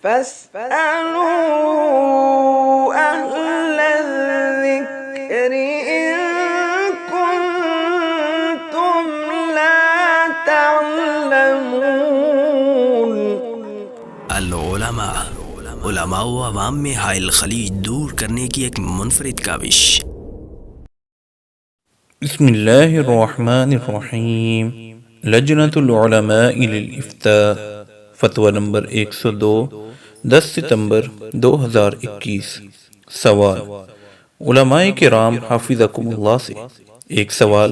فاسألوا أهل الذكر إن كنتم لا تعلمون۔ علماء و عوام میں حائل خلیج دور کرنے کی ایک منفرد کاوش۔ بسم اللہ الرحمن الرحیم۔ لجنۃ العلماء للافتاء، فتویٰ نمبر 102، 10 ستمبر 2021۔ سوال: علماء کرام حافظکم اللہ سے ایک سوال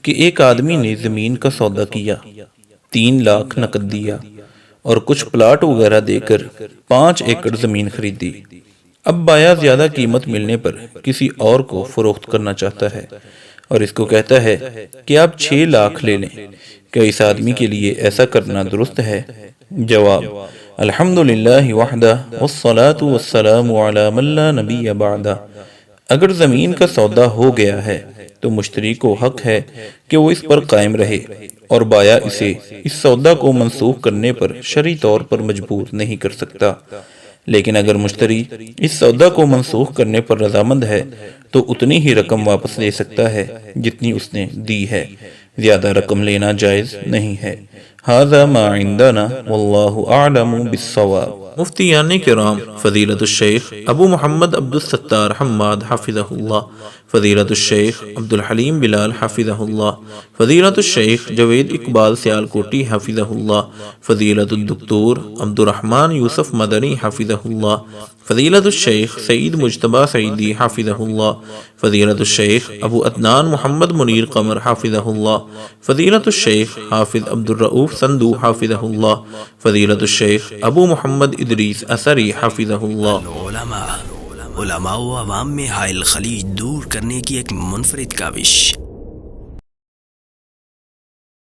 کہ ایک آدمی نے زمین کا سودا کیا، 3 لاکھ نقد دیا اور کچھ پلاٹ وغیرہ دے کر 5 ایکڑ زمین خریدی۔ اب بایا زیادہ قیمت ملنے پر کسی اور کو فروخت کرنا چاہتا ہے اور اس کو کہتا ہے کہ آپ 6 لاکھ لے لیں، کیا اس آدمی کے لیے ایسا کرنا درست ہے؟ جواب: الحمدللہ وحدہ والصلاة والسلام علی من لا نبی بعدہ۔ اگر زمین کا سودا ہو گیا ہے تو مشتری کو حق ہے کہ وہ اس پر قائم رہے اور بایا اسے اس سودا کو منسوخ کرنے پر شرعی طور پر مجبور نہیں کر سکتا، لیکن اگر مشتری اس سودا کو منسوخ کرنے پر رضامند ہے تو اتنی ہی رقم واپس لے سکتا ہے جتنی اس نے دی ہے، زیادہ رقم لینا جائز نہیں ہے۔ ھذا ما عندنا واللہ اعلم بالصواب۔ مفتیان کرام فضیلت الشیخ ابو محمد عبد الستار حماد حفظہ اللہ، فضیلت الشیخ عبد الحلیم بلال حفظہ اللہ، فضیلت الشیخ جوید اقبال سیالکوٹی حفظہ اللہ، فضیلت الدکتور عبد الرحمن یوسف مدنی حفظہ اللہ، فضیلت الشیخ سعید مجتبی سعیدی حفظہ اللہ، فضیلت الشیخ ابو عدنان محمد منیر قمر حفظہ اللہ، فضیلت الشیخ حافظ عبد الرؤوف سندو حفظہ اللہ، فضیلت الشیخ ابو محمد ادریس اثری حفظہ اللہ۔ علماء و عوام میں حائل خلیج دور کرنے کی ایک منفرد کاوش۔